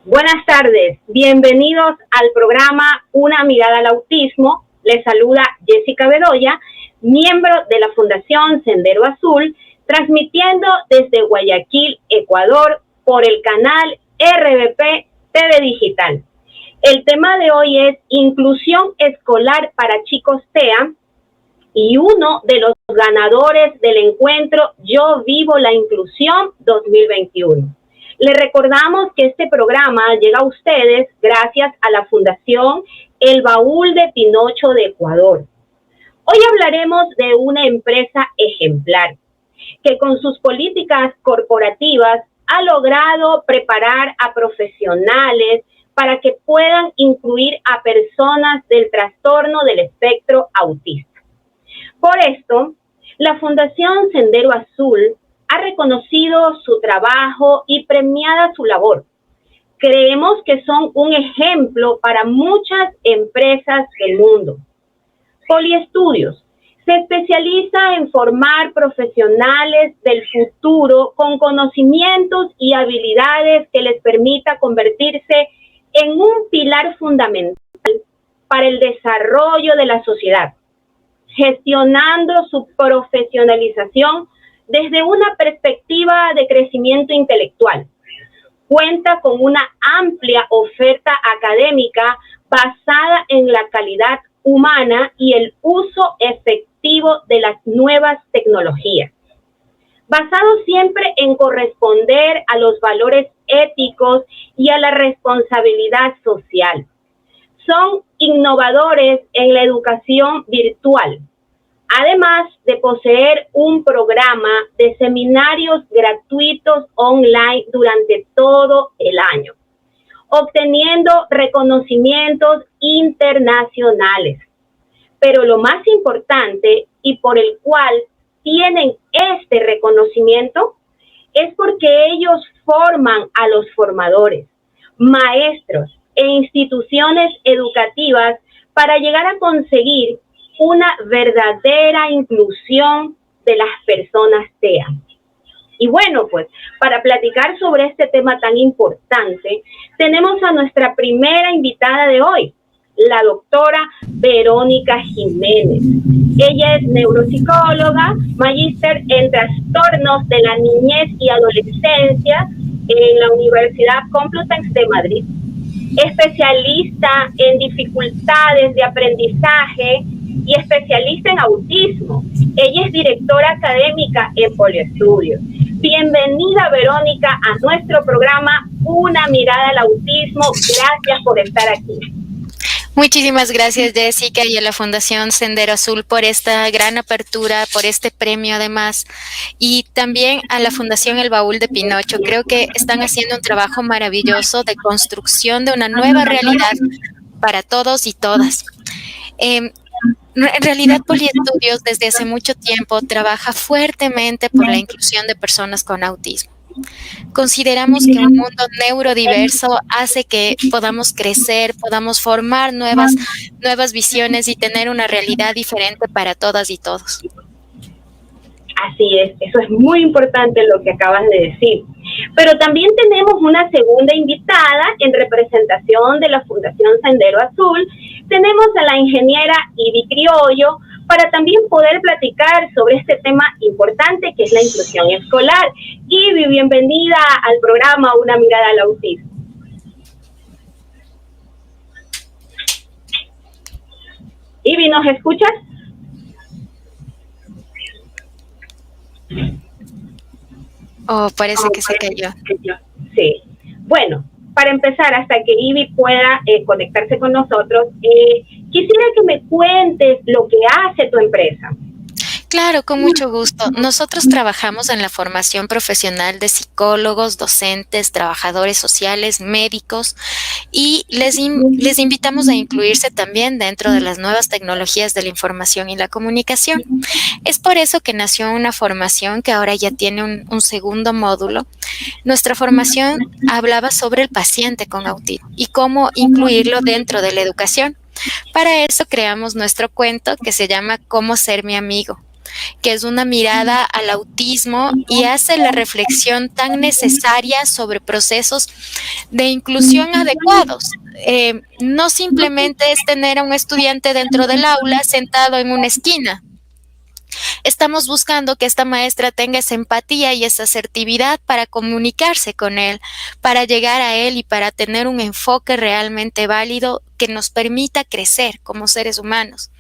Buenas tardes, bienvenidos al programa Una mirada al autismo. Les saluda Jessica Bedoya, miembro de la Fundación Sendero Azul, transmitiendo desde Guayaquil, Ecuador, por el canal RBP TV Digital. El tema de hoy es inclusión escolar para chicos TEA y uno de los ganadores del encuentro Yo Vivo la Inclusión 2021. Les recordamos que este programa llega a ustedes gracias a la Fundación El Baúl de Pinocho de Ecuador. Hoy hablaremos de una empresa ejemplar que con sus políticas corporativas ha logrado preparar a profesionales para que puedan incluir a personas del trastorno del espectro autista. Por esto, la Fundación Sendero Azul ha reconocido su trabajo y premiada su labor. Creemos que son un ejemplo para muchas empresas del mundo. Poliestudios se especializa en formar profesionales del futuro con conocimientos y habilidades que les permita convertirse en un pilar fundamental para el desarrollo de la sociedad, gestionando su profesionalización desde una perspectiva de crecimiento intelectual. Cuenta con una amplia oferta académica basada en la calidad humana y el uso efectivo de las nuevas tecnologías, basado siempre en corresponder a los valores éticos y a la responsabilidad social. Son innovadores en la educación virtual, además de poseer un programa de seminarios gratuitos online durante todo el año, obteniendo reconocimientos internacionales. Pero lo más importante y por el cual tienen este reconocimiento es porque ellos forman a los formadores, maestros e instituciones educativas para llegar a conseguir una verdadera inclusión de las personas TEA. Y bueno, pues, para platicar sobre este tema tan importante, tenemos a nuestra primera invitada de hoy, la doctora Verónica Jiménez. Ella es neuropsicóloga, magíster en trastornos de la niñez y adolescencia en la Universidad Complutense de Madrid, especialista en dificultades de aprendizaje y especialista en autismo. Ella es directora académica en Poliestudios. Bienvenida, Verónica, a nuestro programa Una mirada al autismo. Gracias por estar aquí. Muchísimas gracias, Jessica, y a la Fundación Sendero Azul por esta gran apertura, por este premio además, y también a la Fundación El Baúl de Pinocho. Creo que están haciendo un trabajo maravilloso de construcción de una nueva realidad para todos y todas. En realidad, Poliestudios desde hace mucho tiempo trabaja fuertemente por la inclusión de personas con autismo. Consideramos que un mundo neurodiverso hace que podamos crecer, podamos formar nuevas visiones y tener una realidad diferente para todas y todos. Así es, eso es muy importante lo que acabas de decir. Pero también tenemos una segunda invitada en representación de la Fundación Sendero Azul. Tenemos a la ingeniera Ivy Criollo para también poder platicar sobre este tema importante que es la inclusión escolar. Ivy, bienvenida al programa Una mirada al autismo. Ivy, ¿nos escuchas? Oh, parece que se cayó. Sí. Bueno, para empezar, hasta que Ivy pueda conectarse con nosotros, quisiera que me cuentes lo que hace tu empresa. Claro, con mucho gusto. Nosotros trabajamos en la formación profesional de psicólogos, docentes, trabajadores sociales, médicos y les invitamos a incluirse también dentro de las nuevas tecnologías de la información y la comunicación. Es por eso que nació una formación que ahora ya tiene un segundo módulo. Nuestra formación hablaba sobre el paciente con autismo y cómo incluirlo dentro de la educación. Para eso creamos nuestro cuento que se llama Cómo ser mi amigo. que es una mirada al autismo y hace la reflexión tan necesaria sobre procesos de inclusión adecuados. No simplemente es tener a un estudiante dentro del aula sentado en una esquina. Estamos buscando que esta maestra tenga esa empatía y esa asertividad para comunicarse con él, para llegar a él y para tener un enfoque realmente válido que nos permita crecer como seres humanos.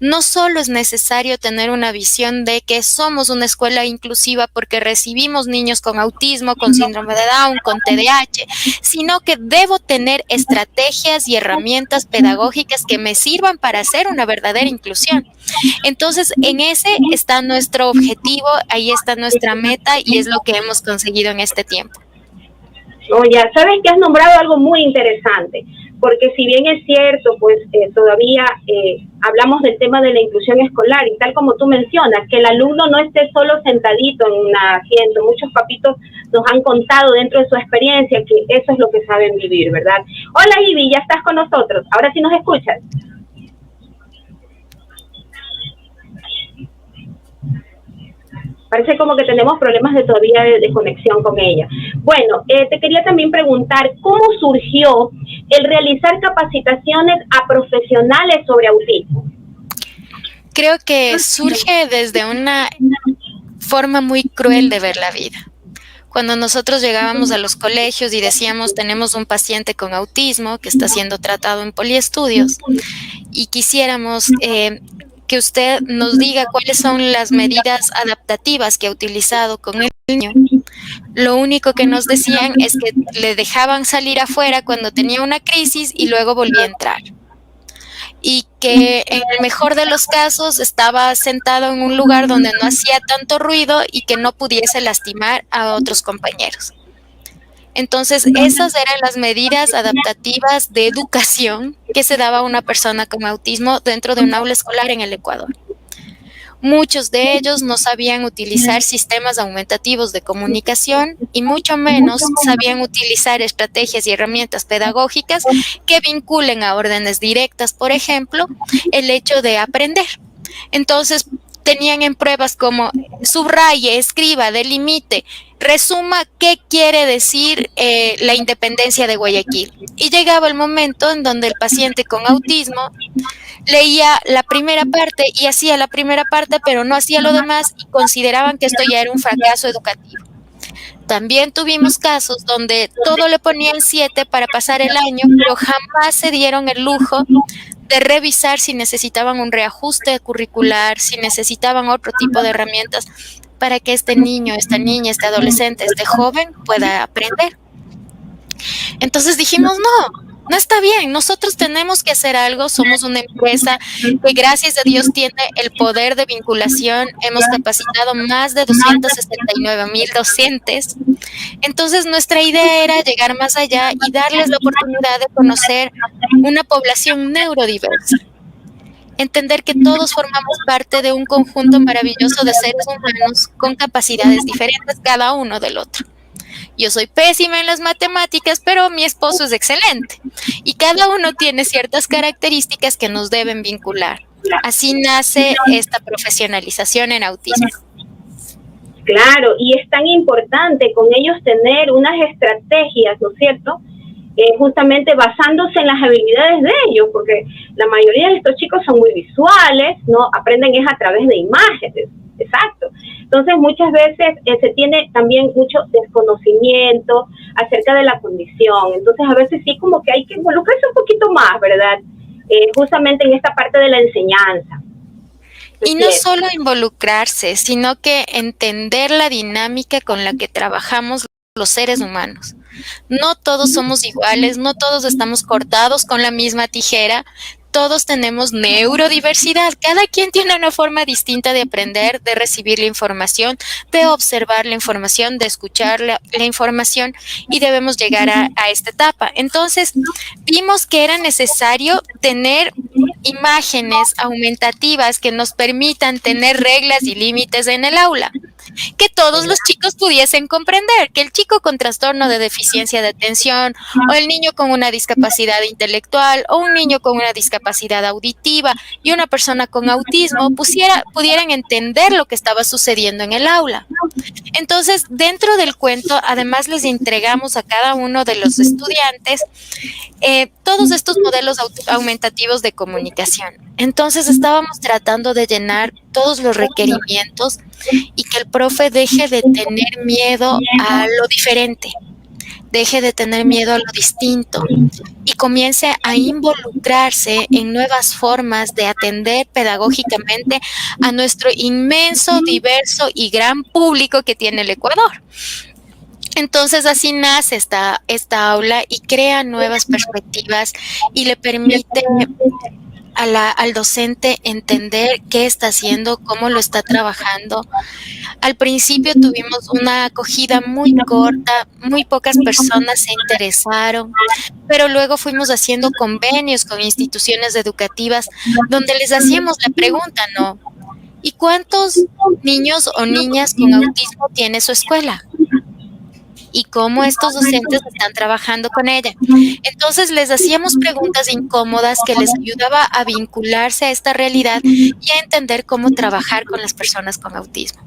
No solo es necesario tener una visión de que somos una escuela inclusiva porque recibimos niños con autismo, con síndrome de Down, con TDAH, sino que debo tener estrategias y herramientas pedagógicas que me sirvan para hacer una verdadera inclusión. Entonces, en ese está nuestro objetivo, ahí está nuestra meta y es lo que hemos conseguido en este tiempo. Oye, sabes que has nombrado algo muy interesante, porque si bien es cierto, pues todavía hablamos del tema de la inclusión escolar y tal como tú mencionas, que el alumno no esté solo sentadito en una asiento. Muchos papitos nos han contado dentro de su experiencia que eso es lo que saben vivir, ¿verdad? Hola Ivy, ya estás con nosotros, ahora sí nos escuchas. Parece como que tenemos problemas todavía de conexión con ella. Bueno, te quería también preguntar, ¿cómo surgió el realizar capacitaciones a profesionales sobre autismo? Creo que surge desde una forma muy cruel de ver la vida. Cuando nosotros llegábamos a los colegios y decíamos, tenemos un paciente con autismo que está siendo tratado en poliestudios y quisiéramos que usted nos diga cuáles son las medidas adaptativas que ha utilizado con el niño. Lo único que nos decían es que le dejaban salir afuera cuando tenía una crisis y luego volvía a entrar. Y que en el mejor de los casos estaba sentado en un lugar donde no hacía tanto ruido y que no pudiese lastimar a otros compañeros. Entonces, esas eran las medidas adaptativas de educación que se daba a una persona con autismo dentro de un aula escolar en el Ecuador. Muchos de ellos no sabían utilizar sistemas aumentativos de comunicación y mucho menos sabían utilizar estrategias y herramientas pedagógicas que vinculen a órdenes directas, por ejemplo, el hecho de aprender. Entonces, tenían en pruebas como subraye, escriba, delimite, resuma qué quiere decir la independencia de Guayaquil. Y llegaba el momento en donde el paciente con autismo leía la primera parte y hacía la primera parte, pero no hacía lo demás y consideraban que esto ya era un fracaso educativo. También tuvimos casos donde todo le ponían 7 para pasar el año, pero jamás se dieron el lujo de revisar si necesitaban un reajuste curricular, si necesitaban otro tipo de herramientas para que este niño, esta niña, este adolescente, este joven pueda aprender. Entonces dijimos, no está bien, nosotros tenemos que hacer algo, somos una empresa que gracias a Dios tiene el poder de vinculación, hemos capacitado más de 269,000 docentes, entonces nuestra idea era llegar más allá y darles la oportunidad de conocer una población neurodiversa. Entender que todos formamos parte de un conjunto maravilloso de seres humanos con capacidades diferentes cada uno del otro. Yo soy pésima en las matemáticas, pero mi esposo es excelente. Y cada uno tiene ciertas características que nos deben vincular. Así nace esta profesionalización en autismo. Claro, y es tan importante con ellos tener unas estrategias, ¿no es cierto? Justamente basándose en las habilidades de ellos, porque la mayoría de estos chicos son muy visuales, ¿no? Aprenden es a través de imágenes, exacto. Entonces muchas veces se tiene también mucho desconocimiento acerca de la condición, entonces a veces sí como que hay que involucrarse un poquito más, ¿verdad? Justamente en esta parte de la enseñanza. Y no solo involucrarse, sino que entender la dinámica con la que trabajamos los seres humanos. No todos somos iguales, no todos estamos cortados con la misma tijera, todos tenemos neurodiversidad, cada quien tiene una forma distinta de aprender, de recibir la información, de observar la información, de escuchar la información y debemos llegar a esta etapa. Entonces, vimos que era necesario tener imágenes aumentativas que nos permitan tener reglas y límites en el aula. que todos los chicos pudiesen comprender, que el chico con trastorno de deficiencia de atención, o el niño con una discapacidad intelectual, o un niño con una discapacidad auditiva y una persona con autismo pudieran entender lo que estaba sucediendo en el aula. Entonces, dentro del cuento, además les entregamos a cada uno de los estudiantes todos estos modelos aumentativos de comunicación. Entonces, estábamos tratando de llenar todos los requerimientos y que el profe deje de tener miedo a lo diferente, deje de tener miedo a lo distinto y comience a involucrarse en nuevas formas de atender pedagógicamente a nuestro inmenso, diverso y gran público que tiene el Ecuador. Entonces así nace esta aula y crea nuevas perspectivas y le permite al docente entender qué está haciendo, cómo lo está trabajando. Al principio tuvimos una acogida muy corta, muy pocas personas se interesaron, pero luego fuimos haciendo convenios con instituciones educativas donde les hacíamos la pregunta, ¿no? ¿Y cuántos niños o niñas con autismo tiene su escuela? Y cómo estos docentes están trabajando con ella. Entonces les hacíamos preguntas incómodas que les ayudaba a vincularse a esta realidad y a entender cómo trabajar con las personas con autismo.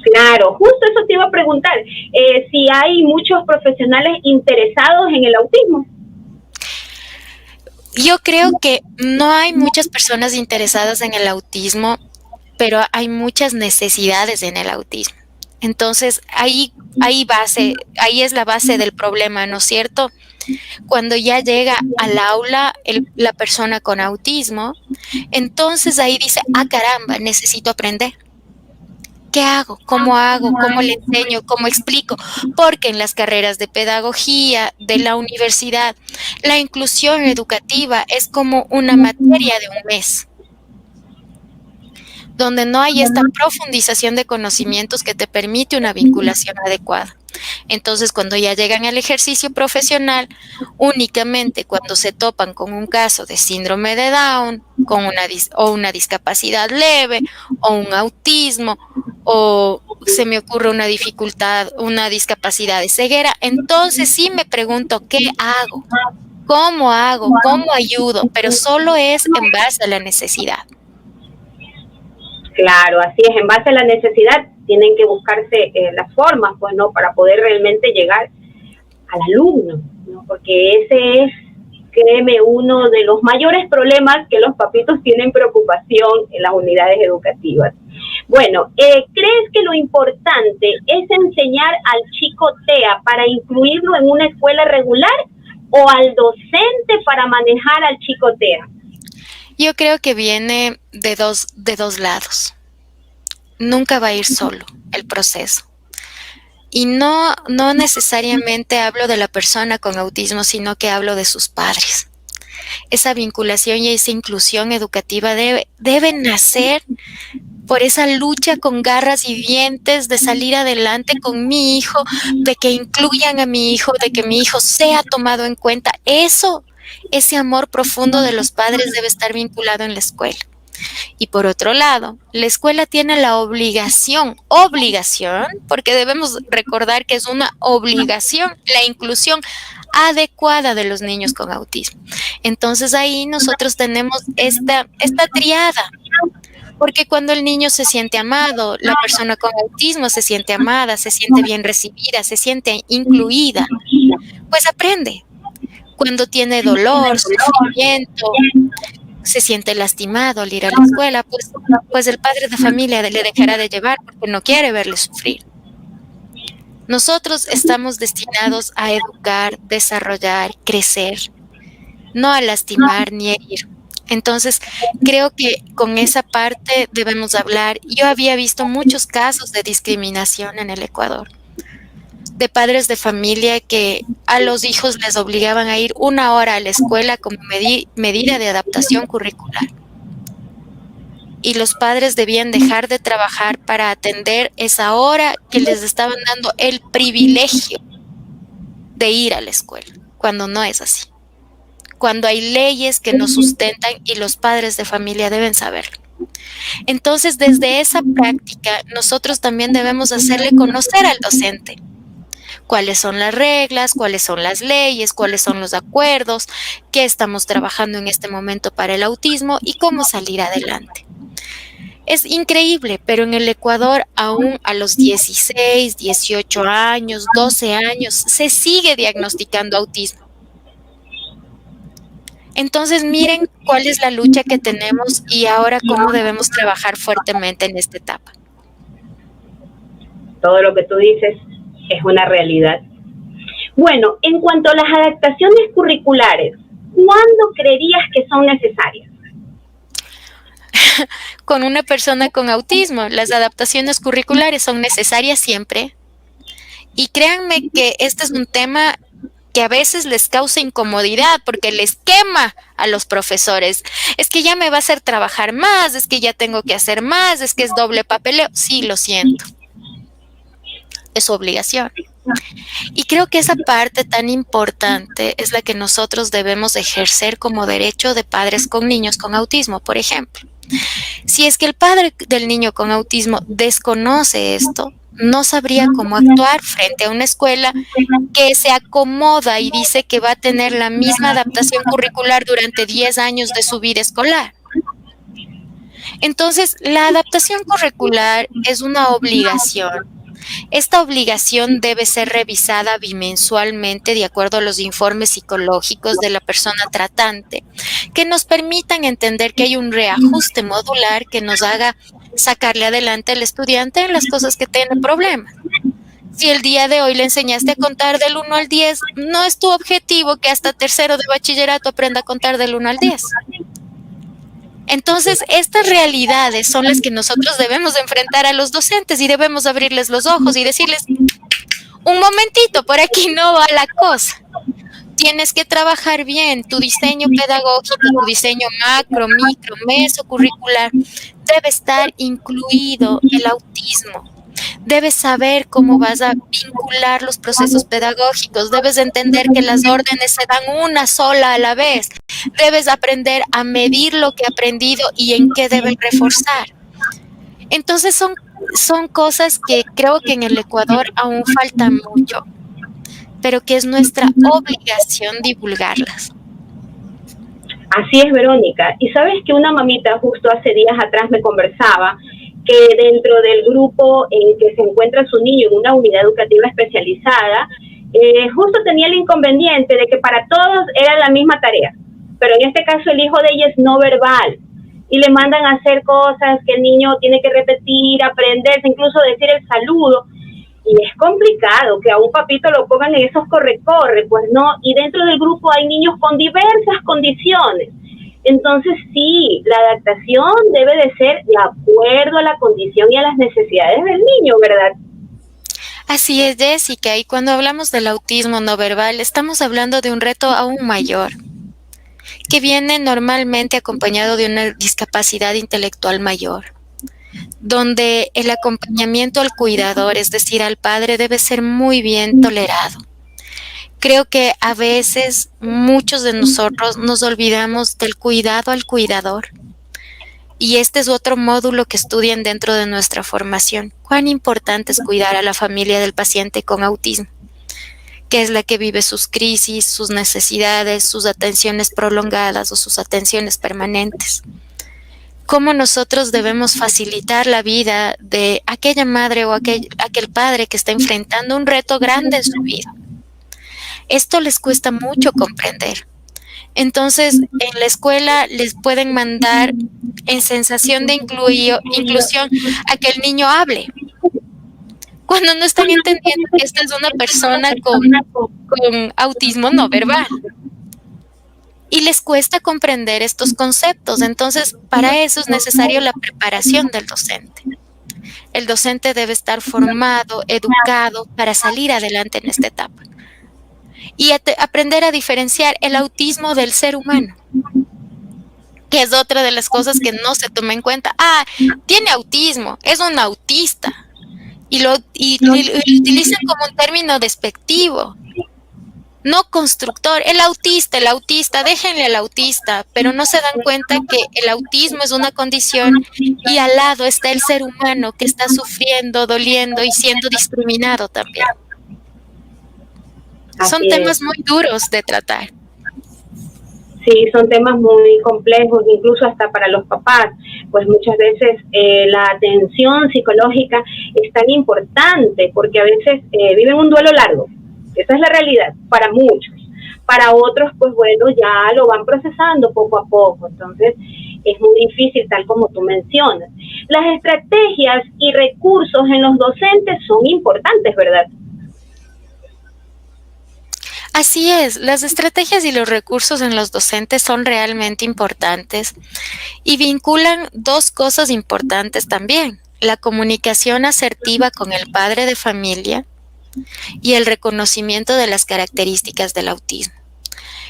Claro, justo eso te iba a preguntar, si hay muchos profesionales interesados en el autismo. Yo creo que no hay muchas personas interesadas en el autismo, pero hay muchas necesidades en el autismo. Entonces, ahí es la base del problema, ¿no es cierto? Cuando ya llega al aula la persona con autismo, entonces ahí dice, caramba, necesito aprender. ¿Qué hago? ¿Cómo hago? ¿Cómo le enseño? ¿Cómo explico? Porque en las carreras de pedagogía, de la universidad, la inclusión educativa es como una materia de un mes, donde no hay esta profundización de conocimientos que te permite una vinculación adecuada. Entonces, cuando ya llegan al ejercicio profesional, únicamente cuando se topan con un caso de síndrome de Down, con una discapacidad leve, o un autismo, o se me ocurre una dificultad, una discapacidad de ceguera, entonces sí me pregunto, ¿qué hago? ¿Cómo hago? ¿Cómo ayudo? Pero solo es en base a la necesidad. Claro, así es, en base a la necesidad tienen que buscarse las formas, pues, ¿no? Para poder realmente llegar al alumno, ¿no? Porque ese es, créeme, uno de los mayores problemas que los papitos tienen preocupación en las unidades educativas. Bueno, ¿crees que lo importante es enseñar al chico TEA para incluirlo en una escuela regular o al docente para manejar al chico TEA? Yo creo que viene de dos lados. Nunca va a ir solo el proceso. Y no necesariamente hablo de la persona con autismo, sino que hablo de sus padres. Esa vinculación y esa inclusión educativa debe nacer por esa lucha con garras y dientes de salir adelante con mi hijo, de que incluyan a mi hijo, de que mi hijo sea tomado en cuenta. Ese amor profundo de los padres debe estar vinculado en la escuela. Y por otro lado, la escuela tiene la obligación, porque debemos recordar que es una obligación, la inclusión adecuada de los niños con autismo. Entonces ahí nosotros tenemos esta triada, porque cuando el niño se siente amado, la persona con autismo se siente amada, se siente bien recibida, se siente incluida, pues aprende. Cuando tiene dolor, sufrimiento, se siente lastimado al ir a la escuela, pues el padre de familia le dejará de llevar porque no quiere verle sufrir. Nosotros estamos destinados a educar, desarrollar, crecer, no a lastimar ni herir. Entonces, creo que con esa parte debemos hablar. Yo había visto muchos casos de discriminación en el Ecuador, de padres de familia que a los hijos les obligaban a ir 1 hora a la escuela como medida de adaptación curricular. Y los padres debían dejar de trabajar para atender esa hora que les estaban dando el privilegio de ir a la escuela, cuando no es así. Cuando hay leyes que nos sustentan y los padres de familia deben saberlo. Entonces, desde esa práctica, nosotros también debemos hacerle conocer al docente cuáles son las reglas, cuáles son las leyes, cuáles son los acuerdos, qué estamos trabajando en este momento para el autismo y cómo salir adelante. Es increíble, pero en el Ecuador aún a los 16, 18 años, 12 años se sigue diagnosticando autismo. Entonces miren cuál es la lucha que tenemos y ahora cómo debemos trabajar fuertemente en esta etapa. Todo lo que tú dices es una realidad. Bueno, en cuanto a las adaptaciones curriculares, ¿cuándo creerías que son necesarias? Con una persona con autismo, las adaptaciones curriculares son necesarias siempre. Y créanme que este es un tema que a veces les causa incomodidad porque les quema a los profesores. Es que ya me va a hacer trabajar más, es que ya tengo que hacer más, es que es doble papeleo. Sí, lo siento. Es su obligación. Y creo que esa parte tan importante es la que nosotros debemos ejercer como derecho de padres con niños con autismo, por ejemplo. Si es que el padre del niño con autismo desconoce esto, no sabría cómo actuar frente a una escuela que se acomoda y dice que va a tener la misma adaptación curricular durante 10 años de su vida escolar. Entonces, la adaptación curricular es una obligación. Esta obligación debe ser revisada bimensualmente de acuerdo a los informes psicológicos de la persona tratante, que nos permitan entender que hay un reajuste modular que nos haga sacarle adelante al estudiante en las cosas que tiene problemas. Si el día de hoy le enseñaste a contar del 1 al 10, no es tu objetivo que hasta tercero de bachillerato aprenda a contar del 1 al 10. Entonces, estas realidades son las que nosotros debemos enfrentar a los docentes y debemos abrirles los ojos y decirles, un momentito, por aquí no va la cosa. Tienes que trabajar bien tu diseño pedagógico, tu diseño macro, micro, meso curricular. Debe estar incluido el autismo. Debes saber cómo vas a vincular los procesos pedagógicos. Debes entender que las órdenes se dan una sola a la vez. Debes aprender a medir lo que he aprendido y en qué debes reforzar. Entonces son cosas que creo que en el Ecuador aún falta mucho, pero que es nuestra obligación divulgarlas. Así es, Verónica. Y sabes que una mamita justo hace días atrás me conversaba que dentro del grupo en que se encuentra su niño en una unidad educativa especializada, justo tenía el inconveniente de que para todos era la misma tarea, pero en este caso el hijo de ella es no verbal y le mandan a hacer cosas que el niño tiene que repetir, aprenderse, incluso decir el saludo, y es complicado que a un papito lo pongan en esos corre-corre, pues no, y dentro del grupo hay niños con diversas condiciones. Entonces sí, la adaptación debe de ser de acuerdo a la condición y a las necesidades del niño, ¿verdad? Así es, Jessica, y cuando hablamos del autismo no verbal, estamos hablando de un reto aún mayor, que viene normalmente acompañado de una discapacidad intelectual mayor, donde el acompañamiento al cuidador, es decir, al padre, debe ser muy bien tolerado. Creo que a veces muchos de nosotros nos olvidamos del cuidado al cuidador. Y este es otro módulo que estudian dentro de nuestra formación. Cuán importante es cuidar a la familia del paciente con autismo, que es la que vive sus crisis, sus necesidades, sus atenciones prolongadas o sus atenciones permanentes. Cómo nosotros debemos facilitar la vida de aquella madre o aquel padre que está enfrentando un reto grande en su vida. Esto les cuesta mucho comprender. Entonces, en la escuela les pueden mandar en sensación de inclusión a que el niño hable, cuando no están entendiendo que esta es una persona con autismo no verbal. Y les cuesta comprender estos conceptos. Entonces, para eso es necesario la preparación del docente. El docente debe estar formado, educado para salir adelante en esta etapa. Y aprender a diferenciar el autismo del ser humano, que es otra de las cosas que no se toma en cuenta. Ah, tiene autismo, es un autista. Y lo utilizan como un término despectivo. no constructor, el autista, déjenle al autista, pero no se dan cuenta que el autismo es una condición y al lado está el ser humano que está sufriendo, doliendo y siendo discriminado también. Son Así es. temas muy duros de tratar. Sí, son temas muy complejos, incluso hasta para los papás, pues muchas veces la atención psicológica es tan importante porque a veces viven un duelo largo, esa es la realidad para muchos, para otros pues bueno ya lo van procesando poco a poco, entonces es muy difícil tal como tú mencionas. Las estrategias y recursos en los docentes son importantes, ¿verdad? Así es, las estrategias y los recursos en los docentes son realmente importantes y vinculan dos cosas importantes también, la comunicación asertiva con el padre de familia y el reconocimiento de las características del autismo.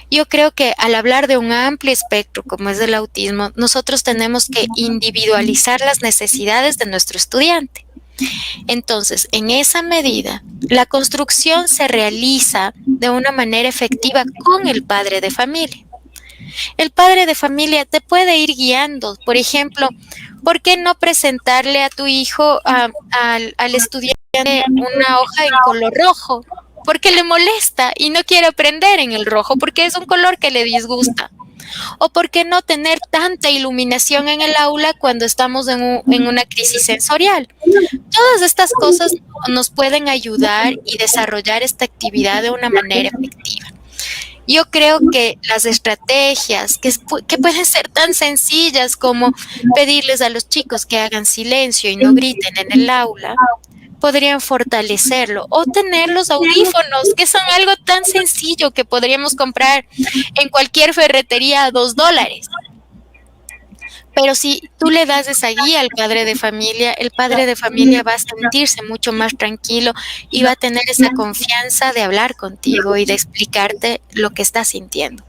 Yo creo que al hablar de un amplio espectro como es el autismo, nosotros tenemos que individualizar las necesidades de nuestro estudiante. Entonces, en esa medida, la construcción se realiza de una manera efectiva con el padre de familia. El padre de familia te puede ir guiando. Por ejemplo, ¿por qué no presentarle a tu hijo, al estudiante, una hoja en color rojo? Porque le molesta y no quiere aprender en el rojo, porque es un color que le disgusta. ¿O por qué no tener tanta iluminación en el aula cuando estamos en una crisis sensorial? Todas estas cosas nos pueden ayudar y desarrollar esta actividad de una manera efectiva. Yo creo que las estrategias que pueden ser tan sencillas como pedirles a los chicos que hagan silencio y no griten en el aula, podrían fortalecerlo. O tener los audífonos, que son algo tan sencillo que podríamos comprar en cualquier ferretería a $2. Pero si tú le das esa guía al padre de familia, el padre de familia va a sentirse mucho más tranquilo y va a tener esa confianza de hablar contigo y de explicarte lo que está sintiendo.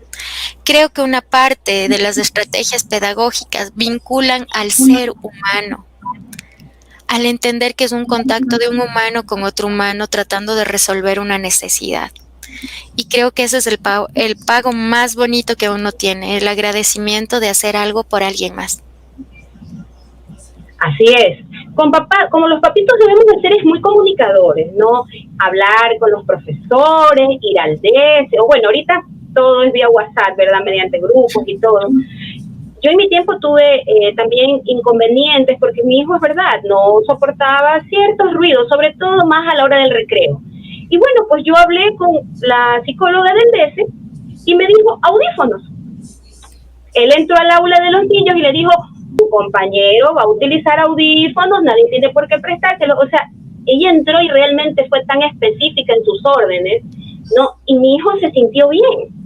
Creo que una parte de las estrategias pedagógicas vinculan al ser humano, al entender que es un contacto de un humano con otro humano tratando de resolver una necesidad. Y creo que ese es el pago más bonito que uno tiene, el agradecimiento de hacer algo por alguien más. Así es. Con papá, como los papitos debemos de ser es muy comunicadores, ¿no? Hablar con los profesores, ir al DS, o bueno, ahorita todo es vía WhatsApp, ¿verdad? Mediante grupos y todo. Yo en mi tiempo tuve también inconvenientes porque mi hijo es verdad, no soportaba ciertos ruidos, sobre todo más a la hora del recreo. Y bueno, pues yo hablé con la psicóloga del DS y me dijo audífonos. Él entró al aula de los niños y le dijo, tu compañero va a utilizar audífonos, nadie tiene por qué prestárselo. O sea, ella entró y realmente fue tan específica en sus órdenes, ¿no? Y mi hijo se sintió bien.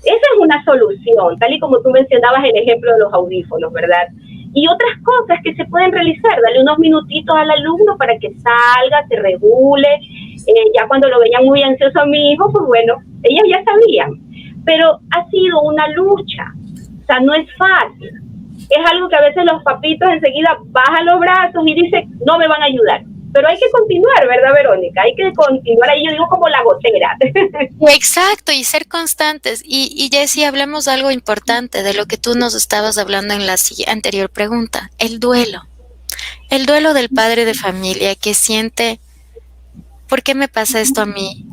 Esa es una solución, tal y como tú mencionabas el ejemplo de los audífonos, ¿verdad? Y otras cosas que se pueden realizar, darle unos minutitos al alumno para que salga, se regule. Ya cuando lo veían muy ansioso a mi hijo, pues bueno, ellas ya sabían. Pero ha sido una lucha, o sea, no es fácil. Es algo que a veces los papitos enseguida bajan los brazos y dicen, no me van a ayudar. Pero hay que continuar, ¿verdad, Verónica? Hay que continuar ahí, yo digo como la gotera. Exacto, y ser constantes. Y Jessie, hablemos de algo importante, de lo que tú nos estabas hablando en la anterior pregunta, el duelo. El duelo del padre de familia que siente, ¿por qué me pasa esto a mí?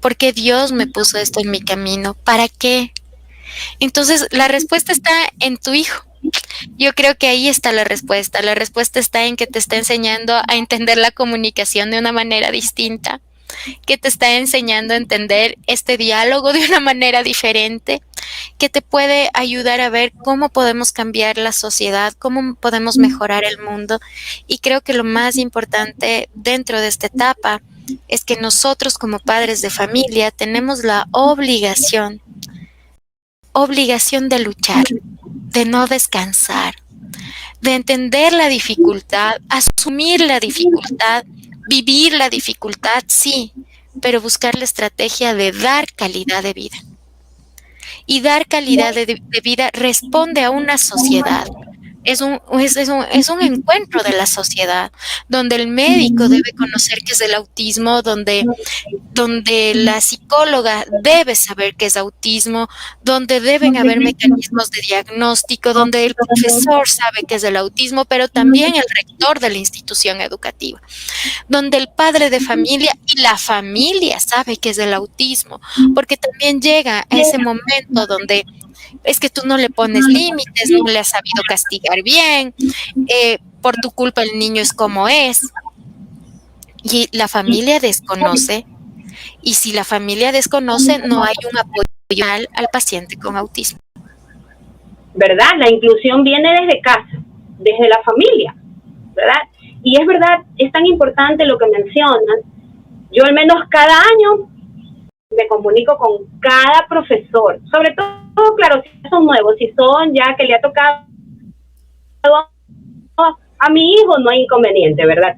¿Por qué Dios me puso esto en mi camino? ¿Para qué? Entonces, la respuesta está en tu hijo. Yo creo que ahí está la respuesta. La respuesta está en que te está enseñando a entender la comunicación de una manera distinta, que te está enseñando a entender este diálogo de una manera diferente, que te puede ayudar a ver cómo podemos cambiar la sociedad, cómo podemos mejorar el mundo. Y creo que lo más importante dentro de esta etapa es que nosotros como padres de familia tenemos la obligación de luchar, de no descansar, de entender la dificultad, asumir la dificultad, vivir la dificultad, sí, pero buscar la estrategia de dar calidad de vida. Y dar calidad de vida responde a una sociedad, es un encuentro de la sociedad, donde el médico debe conocer qué es el autismo, donde la psicóloga debe saber qué es autismo, donde deben haber mecanismos de diagnóstico, donde el profesor sabe qué es el autismo, pero también el rector de la institución educativa, donde el padre de familia y la familia sabe qué es el autismo, porque también llega a ese momento donde es que tú no le pones límites, no le has sabido castigar bien, por tu culpa el niño es como es, y la familia desconoce. Y si la familia desconoce, no hay un apoyo al paciente con autismo. ¿Verdad? La inclusión viene desde casa, desde la familia, ¿verdad? Y es verdad, es tan importante lo que mencionan. Yo al menos cada año me comunico con cada profesor, sobre todo, claro, si son nuevos, si son ya que le ha tocado a mi hijo, no hay inconveniente, ¿verdad?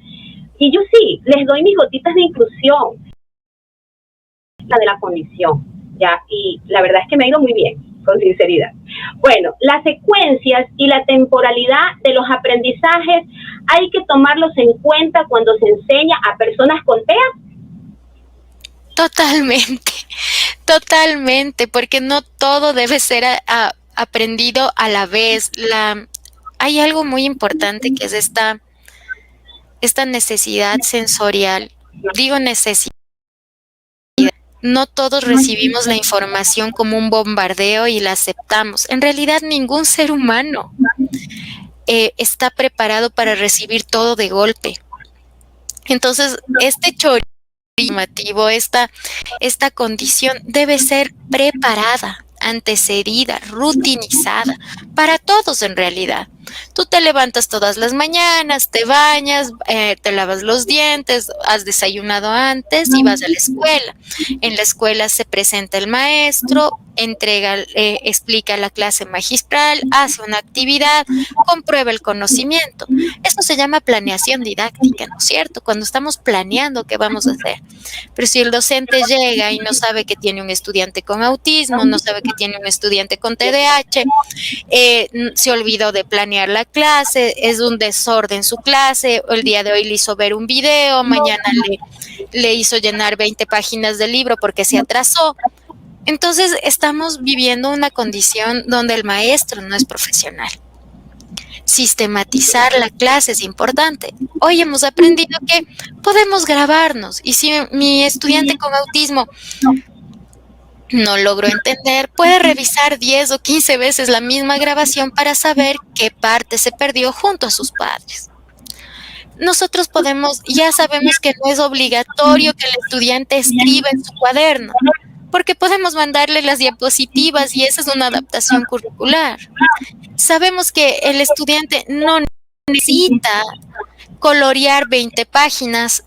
Y yo sí, les doy mis gotitas de inclusión, la de la condición, ¿ya? Y la verdad es que me ha ido muy bien, con sinceridad. Bueno, las secuencias y la temporalidad de los aprendizajes hay que tomarlos en cuenta cuando se enseña a personas con TEA. Totalmente, totalmente, porque no todo debe ser aprendido a la vez. Hay algo muy importante que es esta necesidad sensorial. Digo necesidad. No todos recibimos la información como un bombardeo y la aceptamos. En realidad, ningún ser humano está preparado para recibir todo de golpe. Entonces, este chorro informativo, esta condición debe ser preparada, antecedida, rutinizada, para todos en realidad. Tú te levantas todas las mañanas, te bañas, te lavas los dientes, has desayunado antes y vas a la escuela. En la escuela se presenta el maestro, explica la clase magistral, hace una actividad, comprueba el conocimiento. Esto se llama planeación didáctica, ¿no es cierto? Cuando estamos planeando qué vamos a hacer. Pero si el docente llega y no sabe que tiene un estudiante con autismo, no sabe que tiene un estudiante con TDAH, se olvidó de planear la clase, es un desorden su clase, el día de hoy le hizo ver un video, mañana le hizo llenar 20 páginas del libro porque se atrasó. Entonces estamos viviendo una condición donde el maestro no es profesional. Sistematizar la clase es importante. Hoy hemos aprendido que podemos grabarnos y si mi estudiante con autismo no logró entender, puede revisar 10 o 15 veces la misma grabación para saber qué parte se perdió junto a sus padres. Nosotros ya sabemos que no es obligatorio que el estudiante escriba en su cuaderno, porque podemos mandarle las diapositivas y esa es una adaptación curricular. Sabemos que el estudiante no necesita colorear 20 páginas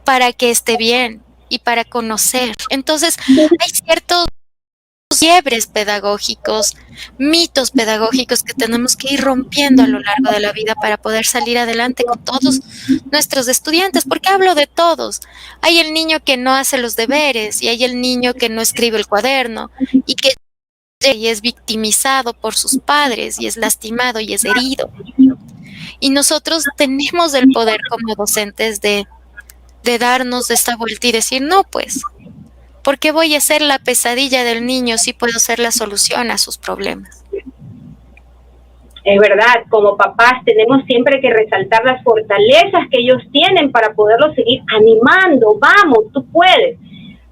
para que esté bien y para conocer. Entonces, hay ciertos quiebres pedagógicos, mitos pedagógicos que tenemos que ir rompiendo a lo largo de la vida para poder salir adelante con todos nuestros estudiantes, porque hablo de todos. Hay el niño que no hace los deberes y hay el niño que no escribe el cuaderno y que es victimizado por sus padres y es lastimado y es herido. Y nosotros tenemos el poder como docentes de darnos esta vuelta y decir, no, pues, ¿por qué voy a ser la pesadilla del niño si puedo ser la solución a sus problemas? Es verdad, como papás tenemos siempre que resaltar las fortalezas que ellos tienen para poderlos seguir animando. Vamos, tú puedes.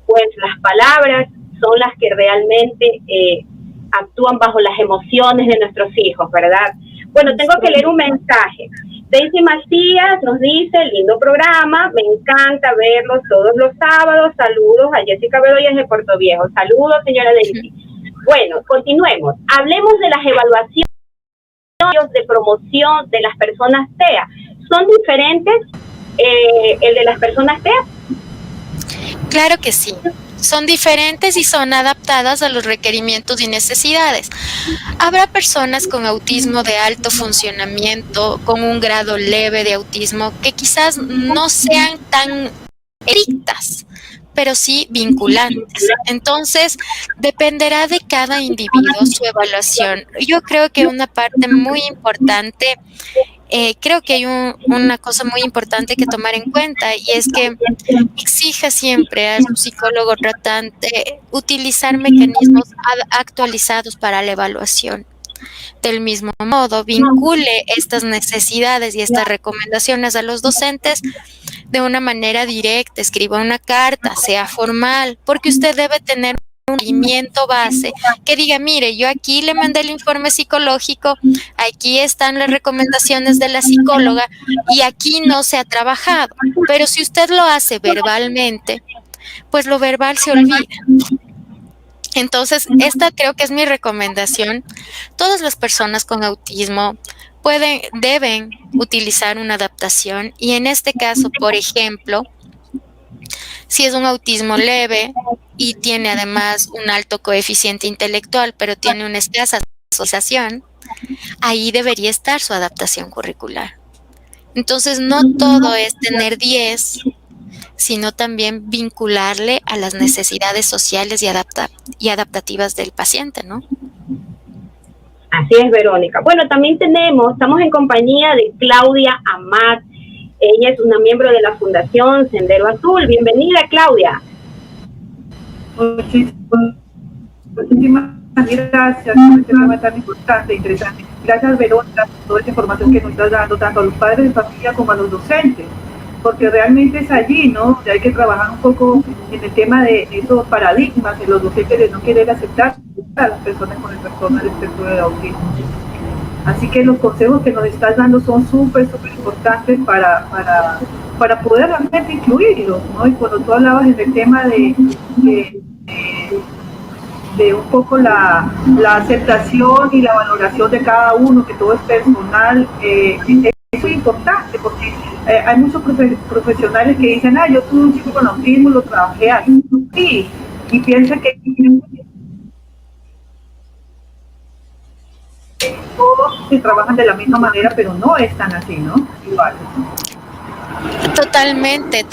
Pues las palabras son las que realmente actúan bajo las emociones de nuestros hijos, ¿verdad? Bueno, tengo que leer un mensaje. Daisy Macías nos dice, lindo programa, me encanta verlos todos los sábados. Saludos a Jessica Bedoya de Puerto Viejo. Saludos, señora Daisy. Bueno, continuemos. Hablemos de las evaluaciones de promoción de las personas TEA. ¿Son diferentes el de las personas TEA? Claro que sí. Son diferentes y son adaptadas a los requerimientos y necesidades. Habrá personas con autismo de alto funcionamiento, con un grado leve de autismo, que quizás no sean tan estrictas pero sí vinculantes. Entonces, dependerá de cada individuo su evaluación. Yo creo que una parte muy importante, creo que hay una cosa muy importante que tomar en cuenta, y es que exija siempre a su psicólogo tratante utilizar mecanismos actualizados para la evaluación. Del mismo modo, vincule estas necesidades y estas recomendaciones a los docentes de una manera directa, escriba una carta, sea formal, porque usted debe tener un seguimiento base que diga, mire, yo aquí le mandé el informe psicológico, aquí están las recomendaciones de la psicóloga y aquí no se ha trabajado. Pero si usted lo hace verbalmente, pues lo verbal se olvida. Entonces, esta creo que es mi recomendación. Todas las personas con autismo deben utilizar una adaptación, y en este caso, por ejemplo, si es un autismo leve y tiene además un alto coeficiente intelectual, pero tiene una escasa socialización, ahí debería estar su adaptación curricular. Entonces, no todo es tener 10, sino también vincularle a las necesidades sociales y adaptativas del paciente, ¿no? Así es, Verónica. Bueno, también estamos en compañía de Claudia Amat. Ella es una miembro de la Fundación Sendero Azul. Bienvenida, Claudia. Muchísimas gracias por este tema tan importante e interesante. Gracias, Verónica, por toda esta información que nos estás dando, tanto a los padres de familia como a los docentes, porque realmente es allí, ¿no?, hay que trabajar un poco en el tema de esos paradigmas de los docentes de no querer aceptar a las personas con el trastorno del espectro del autismo. Así que los consejos que nos estás dando son súper importantes para poder realmente incluirlos, ¿no? Y cuando tú hablabas en el tema de un poco la aceptación y la valoración de cada uno, que todo es personal, es muy importante, porque hay muchos profesionales que dicen, yo tuve un chico con autismo y lo trabajé así, y piensan que todos se trabajan de la misma manera, pero no es tan así, ¿no? Igual. Totalmente,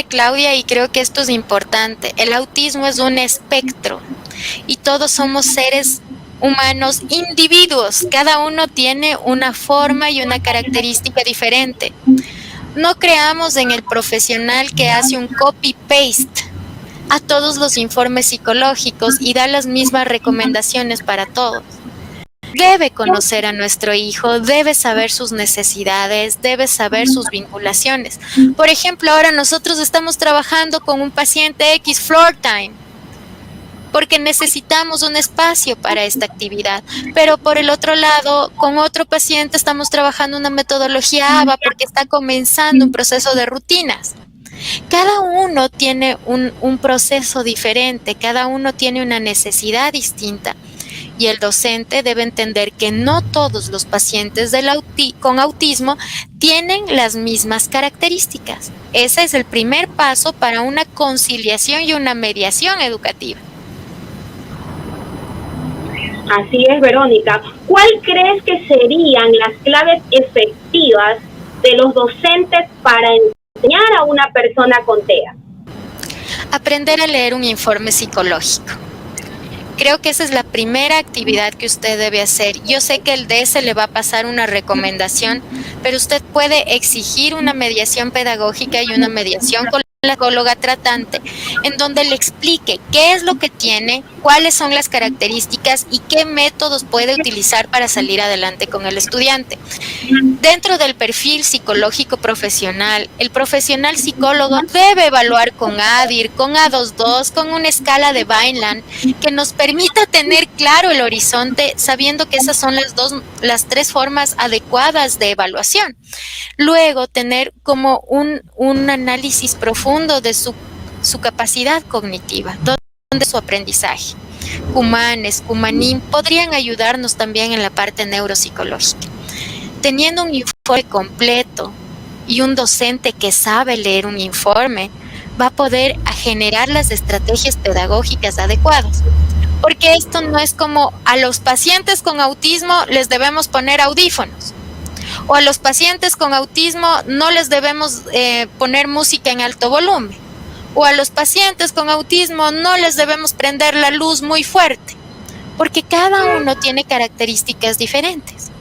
Claudia, y creo que esto es importante. El autismo es un espectro y todos somos seres humanos, individuos. Cada uno tiene una forma y una característica diferente. No creamos en el profesional que hace un copy-paste a todos los informes psicológicos y da las mismas recomendaciones para todos. Debe conocer a nuestro hijo, debe saber sus necesidades, debe saber sus vinculaciones. Por ejemplo, ahora nosotros estamos trabajando con un paciente X floor time, porque necesitamos un espacio para esta actividad. Pero por el otro lado, con otro paciente estamos trabajando una metodología ABA porque está comenzando un proceso de rutinas. Cada uno tiene un proceso diferente, cada uno tiene una necesidad distinta. Y el docente debe entender que no todos los pacientes con autismo tienen las mismas características. Ese es el primer paso para una conciliación y una mediación educativa. Así es, Verónica. ¿Cuál crees que serían las claves efectivas de los docentes para enseñar a una persona con TEA? Aprender a leer un informe psicológico. Creo que esa es la primera actividad que usted debe hacer. Yo sé que el DS le va a pasar una recomendación, pero usted puede exigir una mediación pedagógica y una mediación con la psicóloga tratante, en donde le explique qué es lo que tiene, cuáles son las características y qué métodos puede utilizar para salir adelante con el estudiante. Dentro del perfil psicológico profesional, el profesional psicólogo debe evaluar con ADIR, con A22, con una escala de Vineland, que nos permita tener claro el horizonte, sabiendo que esas son las tres formas adecuadas de evaluación. Luego, tener como un análisis profundo de su capacidad cognitiva, de su aprendizaje. Cumanes, Cumanim podrían ayudarnos también en la parte neuropsicológica. Teniendo un informe completo y un docente que sabe leer un informe, va a poder generar las estrategias pedagógicas adecuadas. Porque esto no es como a los pacientes con autismo les debemos poner audífonos, o a los pacientes con autismo no les debemos poner música en alto volumen, o a los pacientes con autismo no les debemos prender la luz muy fuerte, porque cada uno tiene características diferentes.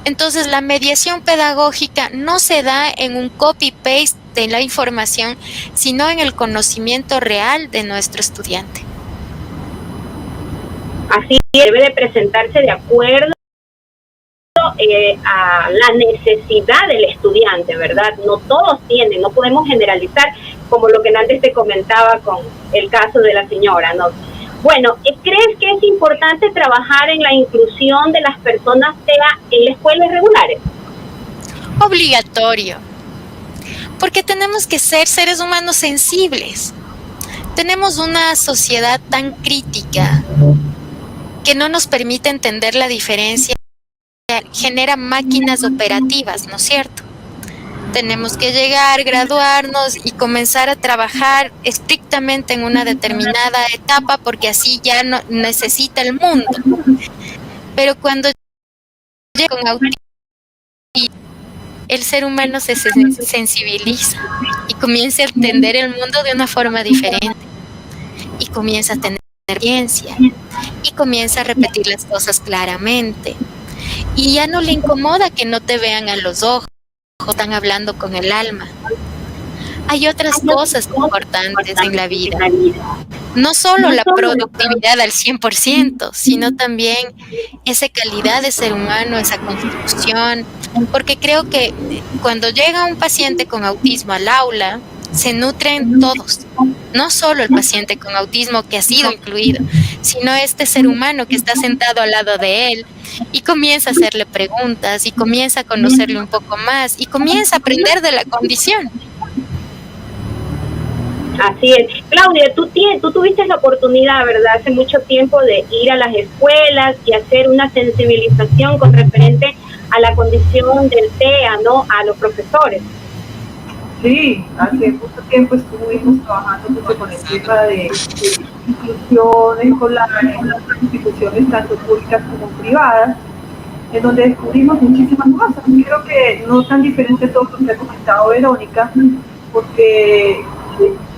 Entonces, la mediación pedagógica no se da en un copy-paste de la información, sino en el conocimiento real de nuestro estudiante. Así debe de presentarse de acuerdo a la necesidad del estudiante, ¿verdad? No todos tienen, no podemos generalizar, como lo que antes te comentaba con el caso de la señora, ¿no? Bueno, ¿crees que es importante trabajar en la inclusión de las personas TEA en las escuelas regulares? Obligatorio, porque tenemos que ser seres humanos sensibles. Tenemos una sociedad tan crítica que no nos permite entender la diferencia, genera máquinas operativas, ¿no es cierto? Tenemos que llegar, graduarnos y comenzar a trabajar estrictamente en una determinada etapa porque así ya no necesita el mundo. Pero cuando llega con autismo, el ser humano se sensibiliza y comienza a entender el mundo de una forma diferente y comienza a tener experiencia y comienza a repetir las cosas claramente y ya no le incomoda que no te vean a los ojos, están hablando con el alma. Hay otras cosas importantes en la vida, no solo la productividad al 100%, sino también esa calidad de ser humano, esa constitución, porque creo que cuando llega un paciente con autismo al aula, se nutren todos, no solo el paciente con autismo que ha sido incluido, sino este ser humano que está sentado al lado de él y comienza a hacerle preguntas y comienza a conocerle un poco más y comienza a aprender de la condición. Así es. Claudia, tú tuviste la oportunidad, ¿verdad?, hace mucho tiempo de ir a las escuelas y hacer una sensibilización con referente a la condición del TEA, ¿no?, a los profesores. Sí, hace mucho tiempo estuvimos trabajando mucho con el tema de inclusión escolar en las instituciones tanto públicas como privadas, en donde descubrimos muchísimas cosas. Y creo que no tan diferente a todo lo que ha comentado Verónica, porque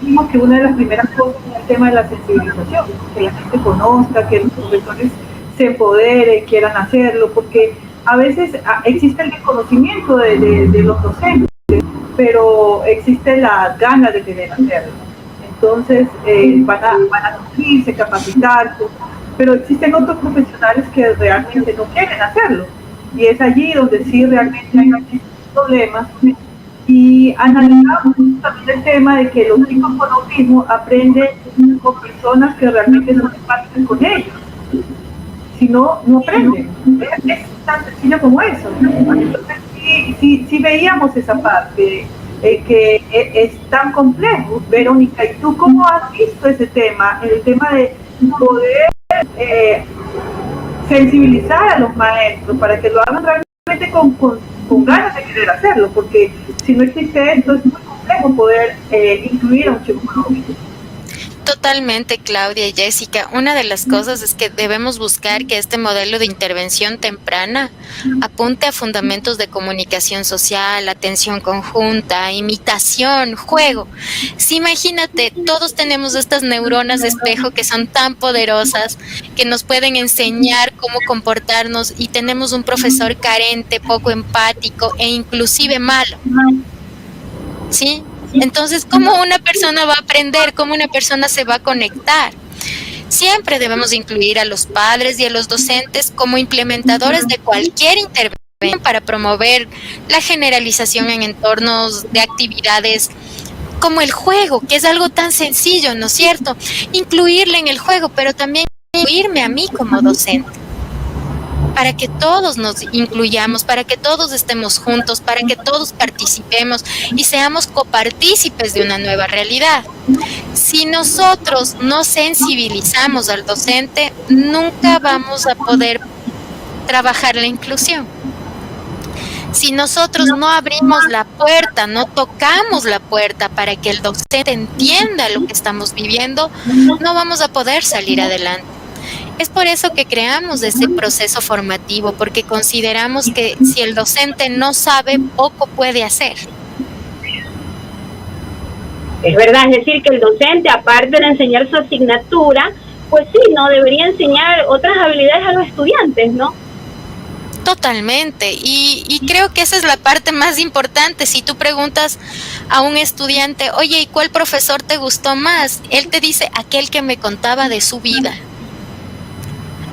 vimos que una de las primeras cosas es el tema de la sensibilización, que la gente conozca, que los profesores se empoderen, quieran hacerlo, porque a veces existe el desconocimiento de los docentes, pero existe la gana de querer hacerlo. Entonces van a nutrirse, capacitarse, pero existen otros profesionales que realmente no quieren hacerlo. Y es allí donde sí realmente hay muchísimos problemas. Y analizamos también el tema de que los chicos con autismo aprenden con personas que realmente no comparten con ellos. Si no, no aprenden. Es tan sencillo como eso. Entonces, sí veíamos esa parte, que es tan complejo. Verónica, ¿y tú cómo has visto ese tema? El tema de poder sensibilizar a los maestros para que lo hagan realmente con ganas de querer hacerlo, porque si no existe esto es muy complejo poder incluir a un chico con autismo. Totalmente, Claudia y Jessica. Una de las cosas es que debemos buscar que este modelo de intervención temprana apunte a fundamentos de comunicación social, atención conjunta, imitación, juego. Sí, imagínate, todos tenemos estas neuronas de espejo que son tan poderosas que nos pueden enseñar cómo comportarnos y tenemos un profesor carente, poco empático e inclusive malo. ¿Sí? Entonces, ¿cómo una persona va a aprender? ¿Cómo una persona se va a conectar? Siempre debemos incluir a los padres y a los docentes como implementadores de cualquier intervención para promover la generalización en entornos de actividades como el juego, que es algo tan sencillo, ¿no es cierto? Incluirle en el juego, pero también incluirme a mí como docente, para que todos nos incluyamos, para que todos estemos juntos, para que todos participemos y seamos copartícipes de una nueva realidad. Si nosotros no sensibilizamos al docente, nunca vamos a poder trabajar la inclusión. Si nosotros no abrimos la puerta, no tocamos la puerta para que el docente entienda lo que estamos viviendo, no vamos a poder salir adelante. Es por eso que creamos ese proceso formativo, porque consideramos que si el docente no sabe, poco puede hacer. Es verdad, es decir, que el docente, aparte de enseñar su asignatura, pues sí, ¿no? Debería enseñar otras habilidades a los estudiantes, ¿no? Totalmente, y creo que esa es la parte más importante. Si tú preguntas a un estudiante, oye, ¿y cuál profesor te gustó más? Él te dice, aquel que me contaba de su vida,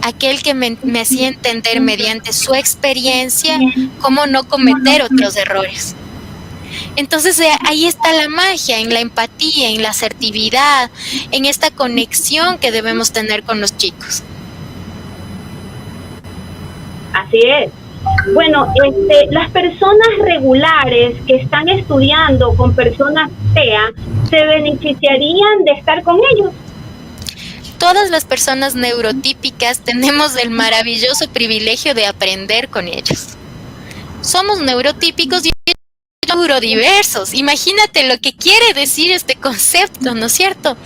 aquel que me hacía entender mediante su experiencia cómo no cometer otros errores. Entonces ahí está la magia, en la empatía, en la asertividad, en esta conexión que debemos tener con los chicos. Así es. Bueno, las personas regulares que están estudiando con personas TEA, ¿se beneficiarían de estar con ellos? Todas las personas neurotípicas tenemos el maravilloso privilegio de aprender con ellos. Somos neurotípicos y neurodiversos. Imagínate lo que quiere decir este concepto, ¿no es cierto?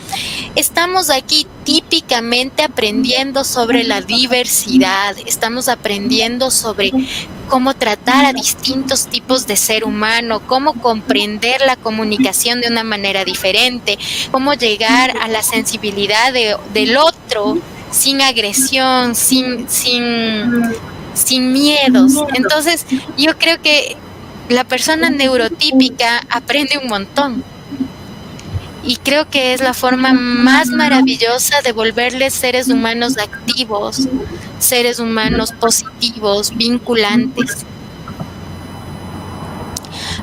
Estamos aquí típicamente aprendiendo sobre la diversidad, estamos aprendiendo sobre cómo tratar a distintos tipos de ser humano, cómo comprender la comunicación de una manera diferente, cómo llegar a la sensibilidad del otro sin agresión, sin miedos. Entonces, yo creo que la persona neurotípica aprende un montón. Y creo que es la forma más maravillosa de volverles seres humanos activos, seres humanos positivos, vinculantes.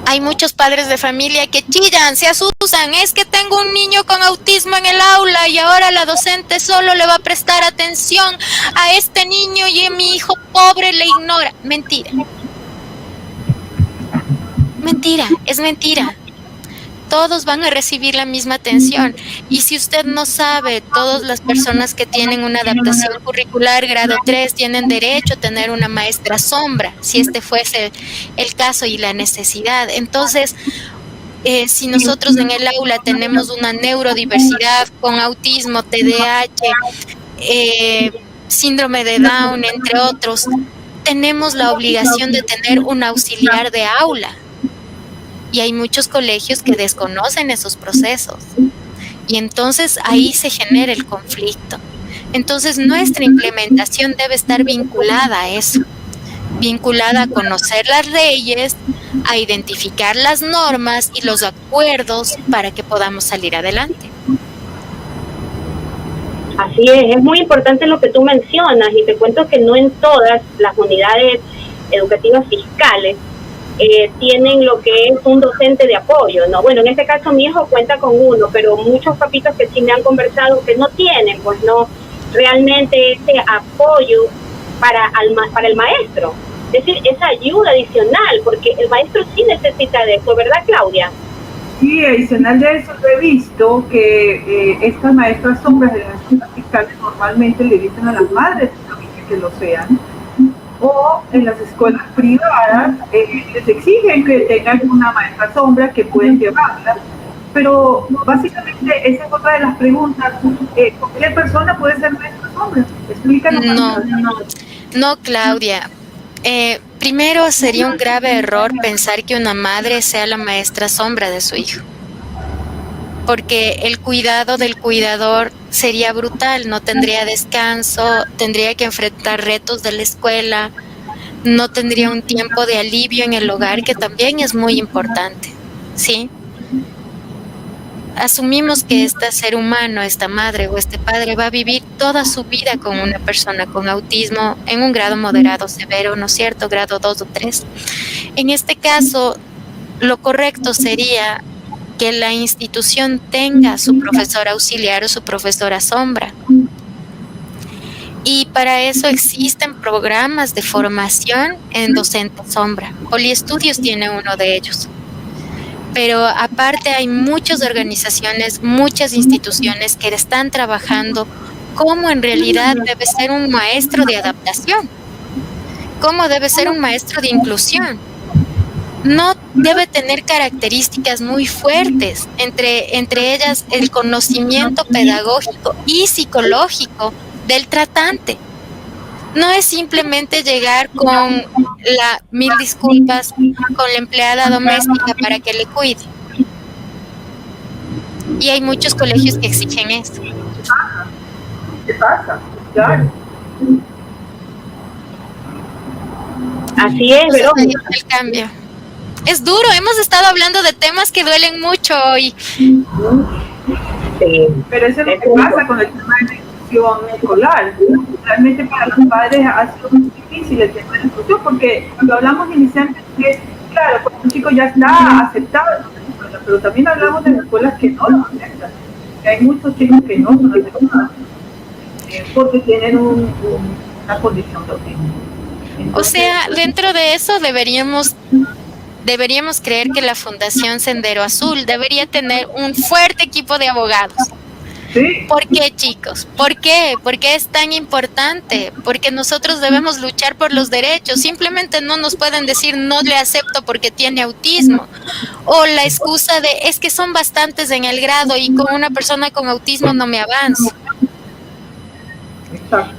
Hay muchos padres de familia que chillan, se asustan, es que tengo un niño con autismo en el aula y ahora la docente solo le va a prestar atención a este niño y mi hijo pobre le ignora. Mentira. Mentira, es mentira. Todos van a recibir la misma atención. Y si usted no sabe, todas las personas que tienen una adaptación curricular grado 3 tienen derecho a tener una maestra sombra, si este fuese el caso y la necesidad. Entonces, si nosotros en el aula tenemos una neurodiversidad con autismo, TDAH, síndrome de Down, entre otros, tenemos la obligación de tener un auxiliar de aula. Y hay muchos colegios que desconocen esos procesos. Y entonces ahí se genera el conflicto. Entonces nuestra implementación debe estar vinculada a eso. Vinculada a conocer las leyes, a identificar las normas y los acuerdos para que podamos salir adelante. Así es muy importante lo que tú mencionas y te cuento que no en todas las unidades educativas fiscales tienen lo que es un docente de apoyo, ¿no? Bueno, en este caso mi hijo cuenta con uno, pero muchos papitos que sí me han conversado que no tienen, pues no, realmente ese apoyo para el maestro, es decir, esa ayuda adicional, porque el maestro sí necesita de eso, ¿verdad, Claudia? Sí, adicional de eso, he visto que estas maestras sombras de las escuelas fiscales normalmente le dicen a las madres que lo sean, o en las escuelas privadas les exigen que tengan una maestra sombra que pueden llevarla, pero básicamente esa es otra de las preguntas. ¿Cualquier persona puede ser maestra sombra? Explícanos. No, Claudia. Primero sería un grave error pensar que una madre sea la maestra sombra de su hijo, porque el cuidado del cuidador sería brutal, no tendría descanso, tendría que enfrentar retos de la escuela, no tendría un tiempo de alivio en el hogar, que también es muy importante, ¿sí? Asumimos que este ser humano, esta madre o este padre va a vivir toda su vida con una persona con autismo en un grado moderado severo, ¿no es cierto? Grado 2 o 3. En este caso, lo correcto sería que la institución tenga su profesor auxiliar o su profesora sombra. Y para eso existen programas de formación en docente sombra. Poliestudios tiene uno de ellos. Pero aparte hay muchas organizaciones, muchas instituciones que están trabajando cómo en realidad debe ser un maestro de adaptación, cómo debe ser un maestro de inclusión. No debe tener características muy fuertes, entre ellas el conocimiento pedagógico y psicológico del tratante. No es simplemente llegar con mil disculpas, con la empleada doméstica para que le cuide. Y hay muchos colegios que exigen esto. ¿Qué pasa? Claro. Así es, Entonces, ahí Verónica. está el cambio. Es duro, hemos estado hablando de temas que duelen mucho hoy. Sí. Pero eso es lo que pasa con el tema de la inclusión escolar. Realmente para los padres ha sido muy difícil el tema de la inclusión, porque cuando hablamos inicialmente, claro, cuando un chico ya está aceptado en una escuela, pero también hablamos de las escuelas que no lo aceptan. Que hay muchos chicos que no son aceptados porque tienen una condición de autismo. O sea, dentro de eso deberíamos creer que la Fundación Sendero Azul debería tener un fuerte equipo de abogados. Sí. ¿Por qué, chicos? ¿Por qué? ¿Por qué es tan importante? Porque nosotros debemos luchar por los derechos. Simplemente no nos pueden decir no le acepto porque tiene autismo. O la excusa de es que son bastantes en el grado y con una persona con autismo no me avanzo.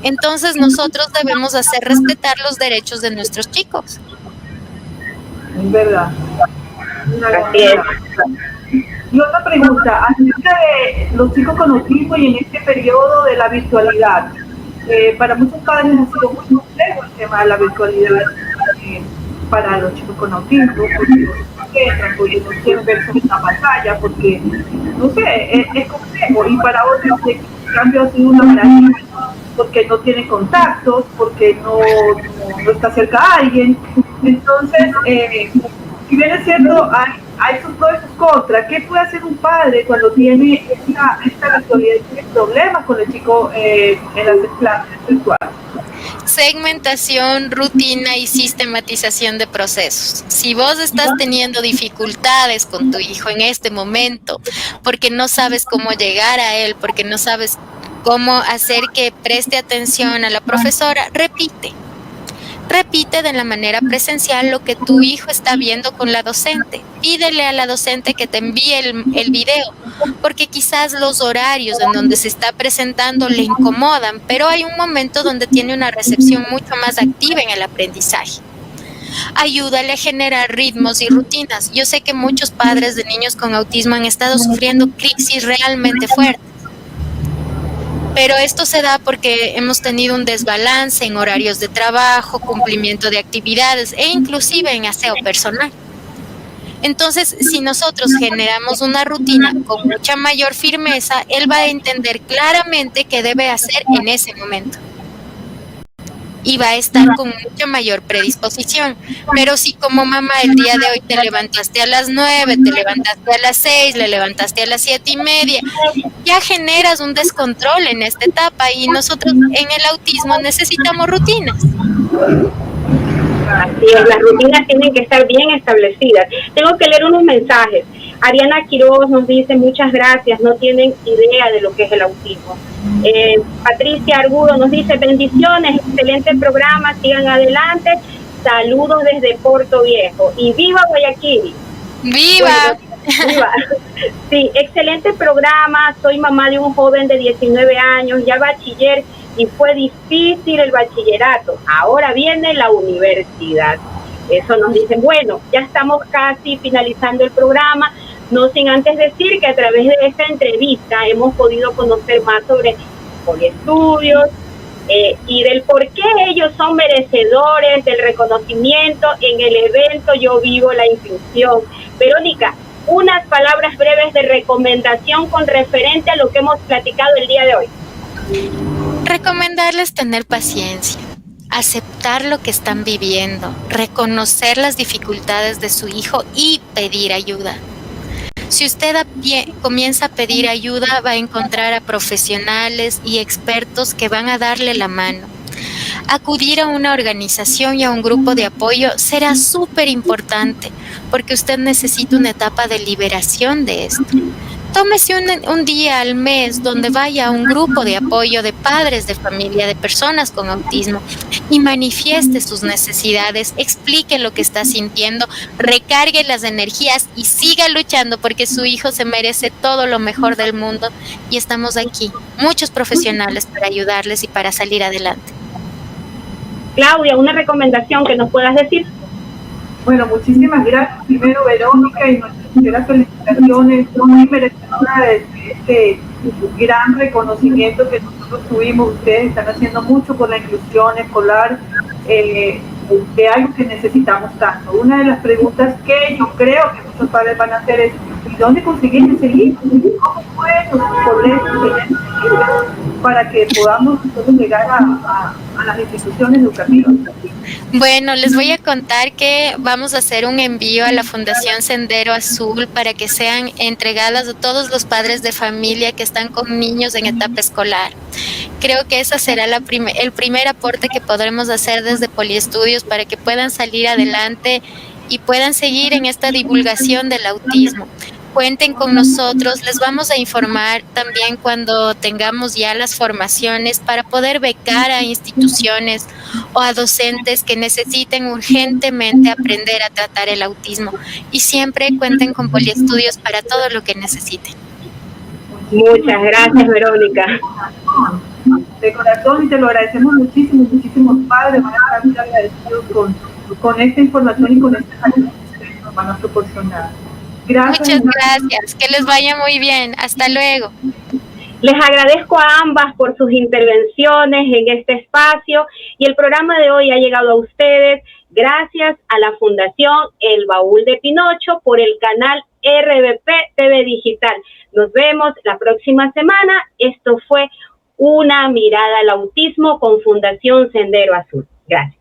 Entonces nosotros debemos hacer respetar los derechos de nuestros chicos. Es verdad. Así es. Y otra pregunta, acerca de los chicos con autismo y en este periodo de la virtualidad. Para muchos padres ha sido muy complejo el tema de la virtualidad para los chicos con autismo, porque no quieren verse en la pantalla, porque, no sé, es complejo. Y para otros, en cambio, ha sido una maravilla, porque no tiene contactos, porque no está cerca a alguien. Entonces, si bien es cierto, hay sus pros y sus contras. ¿Qué puede hacer un padre cuando tiene esta virtualidad y tiene problemas con el chico en las clases virtuales? Segmentación, rutina y sistematización de procesos. Si vos estás teniendo dificultades con tu hijo en este momento, porque no sabes cómo llegar a él, porque no sabes cómo hacer que preste atención a la profesora, repite de la manera presencial lo que tu hijo está viendo con la docente. Pídele a la docente que te envíe el video, porque quizás los horarios en donde se está presentando le incomodan, pero hay un momento donde tiene una recepción mucho más activa en el aprendizaje. Ayúdale a generar ritmos y rutinas. Yo sé que muchos padres de niños con autismo han estado sufriendo crisis realmente fuertes. Pero esto se da porque hemos tenido un desbalance en horarios de trabajo, cumplimiento de actividades e inclusive en aseo personal. Entonces, si nosotros generamos una rutina con mucha mayor firmeza, él va a entender claramente qué debe hacer en ese momento. Y va a estar con mucha mayor predisposición. Pero si como mamá el día de hoy te levantaste a las 9, te levantaste a las 6, le levantaste a las 7:30, ya generas un descontrol en esta etapa y nosotros en el autismo necesitamos rutinas. Así es, las rutinas tienen que estar bien establecidas. Tengo que leer unos mensajes. Ariana Quiroz nos dice muchas gracias, no tienen idea de lo que es el autismo. Patricia Argudo nos dice bendiciones, excelente programa, sigan adelante, saludos desde Puerto Viejo y viva Guayaquil. ¡Viva! Bueno, viva. Sí, excelente programa, soy mamá de un joven de 19 años, ya bachiller y fue difícil el bachillerato, ahora viene la universidad. Eso nos dicen, bueno, ya estamos casi finalizando el programa, no sin antes decir que a través de esta entrevista hemos podido conocer más sobre Poliestudios y del por qué ellos son merecedores del reconocimiento en el evento Yo Vivo la Inclusión. Verónica, unas palabras breves de recomendación con referente a lo que hemos platicado el día de hoy. Recomendarles tener paciencia, aceptar lo que están viviendo, reconocer las dificultades de su hijo y pedir ayuda. Si usted comienza a pedir ayuda, va a encontrar a profesionales y expertos que van a darle la mano. Acudir a una organización y a un grupo de apoyo será súper importante porque usted necesita una etapa de liberación de esto. Tómese un día al mes donde vaya a un grupo de apoyo de padres de familia, de personas con autismo y manifieste sus necesidades, explique lo que está sintiendo, recargue las energías y siga luchando porque su hijo se merece todo lo mejor del mundo y estamos aquí, muchos profesionales para ayudarles y para salir adelante. Claudia, una recomendación que nos puedas decir. Bueno, muchísimas gracias primero Verónica y nuestros Sinceras felicitaciones, muy merecedora de este gran reconocimiento que nosotros tuvimos. Ustedes están haciendo mucho por la inclusión escolar, de algo que necesitamos tanto. Una de las preguntas que yo creo que muchos padres van a hacer es: ¿y dónde conseguir ese libro? ¿Cómo pueden los colegios tener ese libro para que podamos nosotros llegar a las instituciones educativas? Bueno, les voy a contar que vamos a hacer un envío a la Fundación Sendero Azul para que sean entregadas a todos los padres de familia que están con niños en etapa escolar. Creo que esa será el primer aporte que podremos hacer desde Poliestudios para que puedan salir adelante y puedan seguir en esta divulgación del autismo. Cuenten con nosotros, les vamos a informar también cuando tengamos ya las formaciones para poder becar a instituciones o a docentes que necesiten urgentemente aprender a tratar el autismo. Y siempre cuenten con Poliestudios para todo lo que necesiten. Muchas gracias, Verónica. De corazón, y te lo agradecemos muchísimo, muchísimos padres van a estar muy agradecidos con esta información y con esta ayuda que ustedes nos van a proporcionar. Gracias. Muchas gracias, que les vaya muy bien, hasta luego. Les agradezco a ambas por sus intervenciones en este espacio y el programa de hoy ha llegado a ustedes gracias a la Fundación El Baúl de Pinocho por el canal RBP TV Digital. Nos vemos la próxima semana. Esto fue Una Mirada al Autismo con Fundación Sendero Azul. Gracias.